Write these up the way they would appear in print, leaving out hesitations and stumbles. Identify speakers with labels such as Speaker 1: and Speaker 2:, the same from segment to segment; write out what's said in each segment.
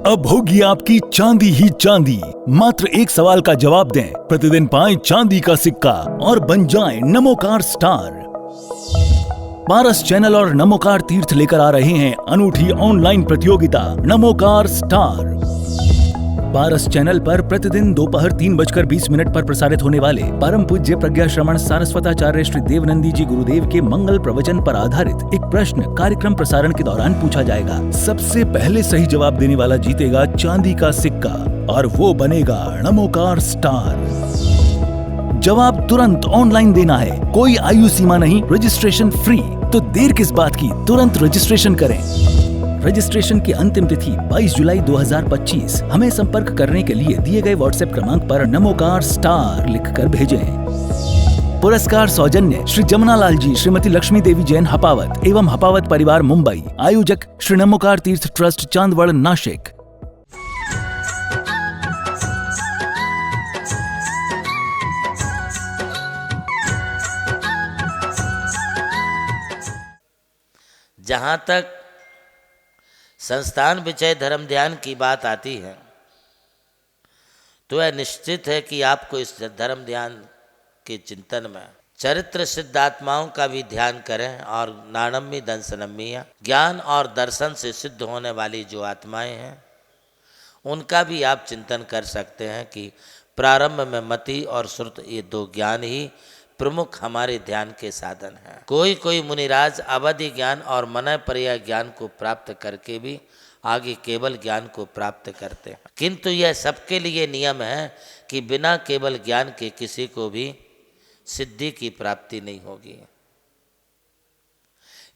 Speaker 1: अब होगी आपकी चांदी ही चांदी। मात्र एक सवाल का जवाब दें, प्रतिदिन पाएं चांदी का सिक्का और बन जाएं नमोकार स्टार। पारस चैनल और नमोकार तीर्थ लेकर आ रहे हैं अनूठी ऑनलाइन प्रतियोगिता नमोकार स्टार। पारस चैनल पर प्रतिदिन दोपहर 3:20 पर प्रसारित होने वाले परम पूज्य प्रज्ञा श्रमण सारस्वताचार्य श्री देवनंदी जी गुरुदेव के मंगल प्रवचन पर आधारित एक प्रश्न कार्यक्रम प्रसारण के दौरान पूछा जाएगा। सबसे पहले सही जवाब देने वाला जीतेगा चांदी का सिक्का और वो बनेगा नमोकार स्टार। जवाब तुरंत ऑनलाइन देना है, कोई आयु सीमा नहीं, रजिस्ट्रेशन फ्री। तो देर किस बात की, तुरंत रजिस्ट्रेशन करें। रजिस्ट्रेशन की अंतिम तिथि 22 जुलाई 2025। हमें संपर्क करने के लिए दिए गए व्हाट्सएप क्रमांक पर नमोकार स्टार लिखकर भेजें। पुरस्कार सौजन्य श्री जमुनालाल जी, श्रीमती लक्ष्मी देवी जैन हपावत एवं हपावत परिवार मुंबई। आयोजक श्री नमोकार तीर्थ ट्रस्ट चांदवड़ नाशिक।
Speaker 2: जहाँ तक संस्थान विषय धर्म ध्यान की बात आती है तो यह निश्चित है कि आपको इस धर्म ध्यान के चिंतन में चरित्र सिद्ध आत्माओं का भी ध्यान करें और नाणम्य दंसनम्य ज्ञान और दर्शन से सिद्ध होने वाली जो आत्माएं हैं उनका भी आप चिंतन कर सकते हैं कि प्रारंभ में मति और श्रुत ये दो ज्ञान ही प्रमुख हमारे ध्यान के साधन हैं। कोई मुनिराज अवधि ज्ञान और मनय पर्याय ज्ञान को प्राप्त करके भी आगे केवल ज्ञान को प्राप्त करते हैं, किंतु यह सबके लिए नियम है कि बिना केवल ज्ञान के किसी को भी सिद्धि की प्राप्ति नहीं होगी।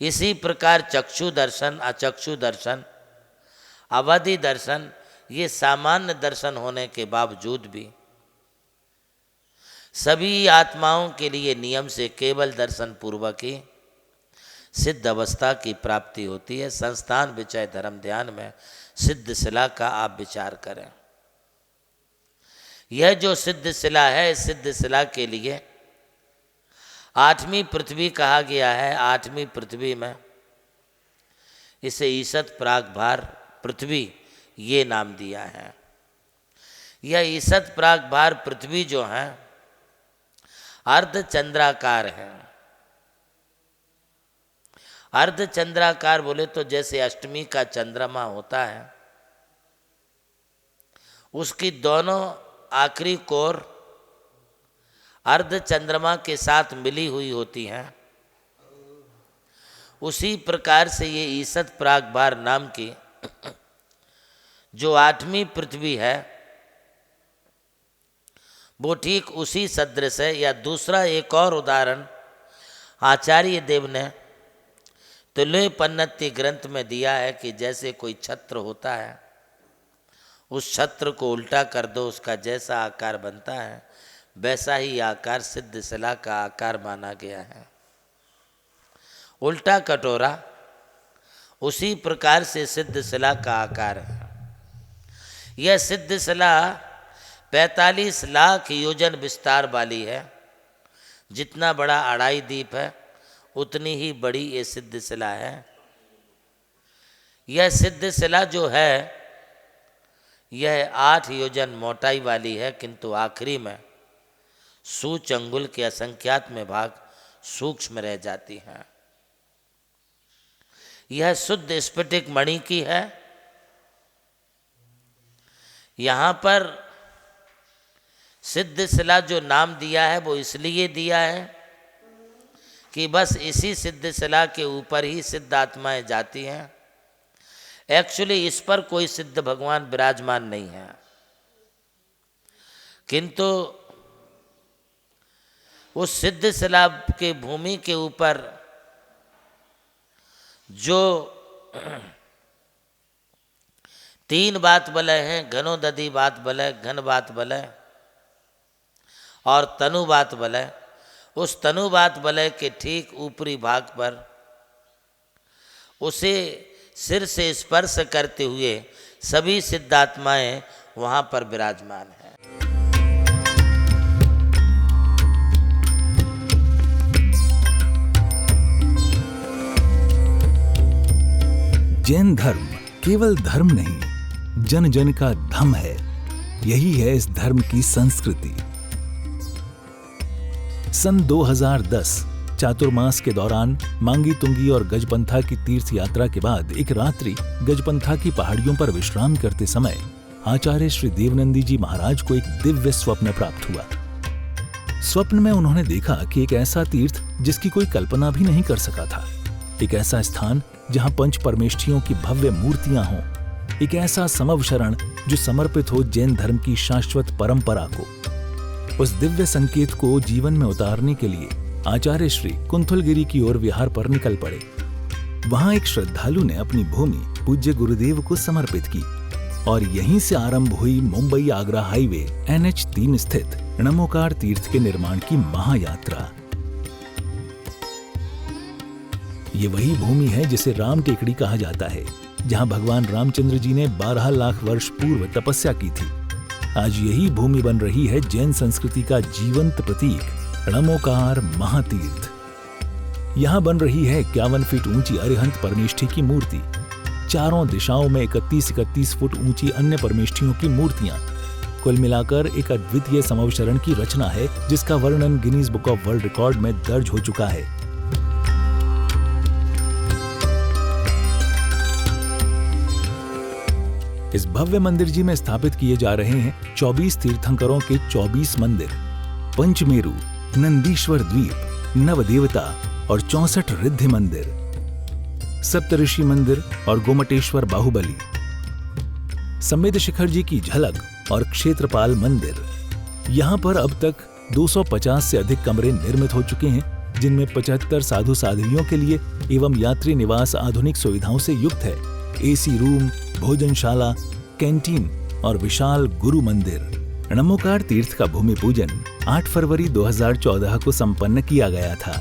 Speaker 2: इसी प्रकार चक्षु दर्शन, अचक्षु दर्शन, अवधि दर्शन ये सामान्य दर्शन होने के बावजूद भी सभी आत्माओं के लिए नियम से केवल दर्शन पूर्वक ही सिद्ध अवस्था की प्राप्ति होती है। संस्थान विषय धर्म ध्यान में सिद्ध शिला का आप विचार करें। यह जो सिद्ध शिला है, सिद्ध शिला के लिए 8वीं पृथ्वी कहा गया है। 8वीं पृथ्वी में इसे ईसत प्रागभार पृथ्वी ये नाम दिया है। यह ईसत प्रागभार पृथ्वी जो है अर्धचंद्राकार है। अर्धचंद्राकार बोले तो जैसे अष्टमी का चंद्रमा होता है, उसकी दोनों आखिरी कोर अर्धचंद्रमा के साथ मिली हुई होती हैं। उसी प्रकार से ये ईसत प्रागभार नाम की जो 8वीं पृथ्वी है वो ठीक उसी सदृश है। या दूसरा एक और उदाहरण आचार्य देव ने तुल्योपनिषद ग्रंथ में दिया है कि जैसे कोई छत्र होता है, उस छत्र को उल्टा कर दो, उसका जैसा आकार बनता है वैसा ही आकार सिद्ध शिला का आकार माना गया है। उल्टा कटोरा उसी प्रकार से सिद्ध शिला का आकार है। यह सिद्ध शिला 45 लाख योजन विस्तार वाली है। जितना बड़ा अढ़ाई द्वीप है उतनी ही बड़ी ये सिद्ध शिला है। यह सिद्ध शिला जो है यह 8 योजन मोटाई वाली है, किंतु आखिरी में सूच अंगुल के असंख्यात में भाग सूक्ष्म रह जाती हैं। यह शुद्ध स्फटिक मणि की है। यहाँ पर सिद्ध शिला जो नाम दिया है वो इसलिए दिया है कि बस इसी सिद्ध शिला के ऊपर ही सिद्ध आत्माएं जाती हैं। एक्चुअली इस पर कोई सिद्ध भगवान विराजमान नहीं है, किंतु उस सिद्ध शिला के भूमि के ऊपर जो 3 बात बलय हैं, घनोदधि बात बलय, घन बात बलय और तनुबात वलय, उस तनुबात वलय के ठीक ऊपरी भाग पर उसे सिर से स्पर्श करते हुए सभी सिद्धात्माएं वहां पर विराजमान हैं।
Speaker 1: जैन धर्म केवल धर्म नहीं जन जन का धम है। यही है इस धर्म की संस्कृति। सन 2010 चातुर्मास के दौरान मांगी तुंगी और गजपंथा की तीर्थ यात्रा के बाद एक रात्रि गजपंथा की पहाड़ियों पर विश्राम करते समय आचार्य श्री देवनंदी जी महाराज को एक दिव्य स्वप्न प्राप्त हुआ। स्वप्न में उन्होंने देखा कि एक ऐसा तीर्थ जिसकी कोई कल्पना भी नहीं कर सका था, एक ऐसा स्थान जहां पंच परमेष्ठियों की भव्य मूर्तियां हों, एक ऐसा समव शरण जो समर्पित हो जैन धर्म की शाश्वत परंपरा को। उस दिव्य संकेत को जीवन में उतारने के लिए आचार्य श्री कुंथलगिरी की ओर विहार पर निकल पड़े। वहां एक श्रद्धालु ने अपनी भूमि पूज्य गुरुदेव को समर्पित की और यहीं से आरंभ हुई मुंबई आगरा हाईवे NH3 स्थित नमोकार तीर्थ के निर्माण की महायात्रा। ये वही भूमि है जिसे राम टेकड़ी कहा जाता है, जहां भगवान रामचंद्र जी ने 12 लाख वर्ष पूर्व तपस्या की थी। आज यही भूमि बन रही है जैन संस्कृति का जीवंत प्रतीक नमोकार महातीर्थ। यहां बन रही है 51 फीट ऊंची अरिहंत परमेष्ठी की मूर्ति, चारों दिशाओं में 31 फुट ऊंची अन्य परमेष्ठियों की मूर्तियां। कुल मिलाकर एक अद्वितीय समवशरण की रचना है जिसका वर्णन Guinness book of world record में दर्ज हो चुका है। इस भव्य मंदिर जी में स्थापित किए जा रहे हैं 24 तीर्थंकरों के 24 मंदिर, पंचमेरु, नंदीश्वर द्वीप, नवदेवता और 64 रिद्धि मंदिर, सप्तऋषि मंदिर और गोमटेश्वर बाहुबली, संवेद शिखर जी की झलक और क्षेत्रपाल मंदिर। यहाँ पर अब तक 250 से अधिक कमरे निर्मित हो चुके हैं, जिनमें 75 साधु साध्वियों के लिए एवं यात्री निवास आधुनिक सुविधाओं से युक्त है। AC रूम, भोजनशाला, कैंटीन और विशाल गुरु मंदिर। नमोकार तीर्थ का भूमि पूजन 8 फरवरी 2014 को संपन्न किया गया था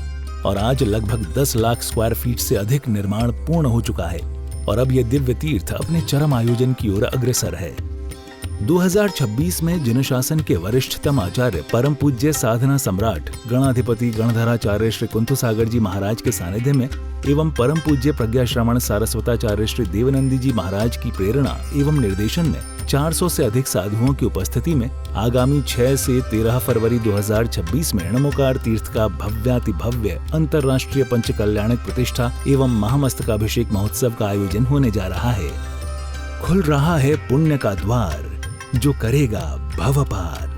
Speaker 1: और आज लगभग 10 लाख स्क्वायर फीट से अधिक निर्माण पूर्ण हो चुका है और अब यह दिव्य तीर्थ अपने चरम आयोजन की ओर अग्रसर है। 2026 में जिन शासन के वरिष्ठतम आचार्य परम पूज्य साधना सम्राट गणाधिपति गणधराचार्य श्री कुंथु सागर जी महाराज के सानिध्य में एवं परम पूज्य प्रज्ञा श्रवण सारस्वताचार्य श्री देवनंदी जी महाराज की प्रेरणा एवं निर्देशन में 400 से अधिक साधुओं की उपस्थिति में आगामी 6 से 13 फरवरी 2026 में नमोकार तीर्थ का भव्याति भव्य अंतर्राष्ट्रीय पंचकल्याणक प्रतिष्ठा एवं महामस्तकाभिषेक महोत्सव का आयोजन होने जा रहा है। खुल रहा है पुण्य का द्वार, जो करेगा भव पार।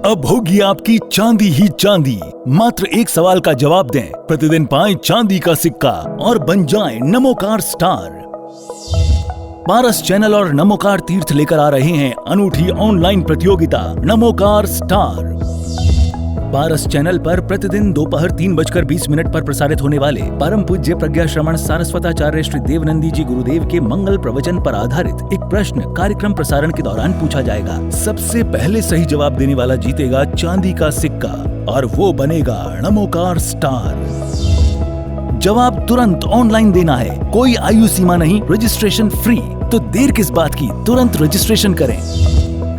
Speaker 1: अब होगी आपकी चांदी ही चांदी। मात्र एक सवाल का जवाब दें, प्रतिदिन पाएं चांदी का सिक्का और बन जाएं नमोकार स्टार। पारस चैनल और नमोकार तीर्थ लेकर आ रहे हैं अनूठी ऑनलाइन प्रतियोगिता नमोकार स्टार। पारस चैनल पर प्रतिदिन दोपहर 3:20 पर प्रसारित होने वाले परम पूज्य प्रज्ञा श्रवण सारस्वताचार्य श्री देवनंदी जी गुरुदेव के मंगल प्रवचन पर आधारित एक प्रश्न कार्यक्रम प्रसारण के दौरान पूछा जाएगा। सबसे पहले सही जवाब देने वाला जीतेगा चांदी का सिक्का और वो बनेगा नमोकार स्टार। जवाब तुरंत ऑनलाइन देना है, कोई आयु सीमा नहीं, रजिस्ट्रेशन फ्री। तो देर किस बात की, तुरंत रजिस्ट्रेशन करें।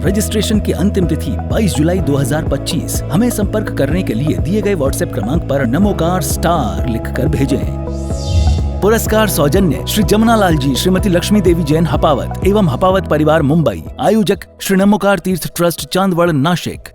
Speaker 1: रजिस्ट्रेशन की अंतिम तिथि 22 जुलाई 2025। हमें संपर्क करने के लिए दिए गए व्हाट्सएप क्रमांक पर नमोकार स्टार लिखकर भेजें। पुरस्कार सौजन्य श्री जमुनालाल जी, श्रीमती लक्ष्मी देवी जैन हपावत एवं हपावत परिवार मुंबई। आयोजक श्री नमोकार तीर्थ ट्रस्ट चांदवड़ नाशिक।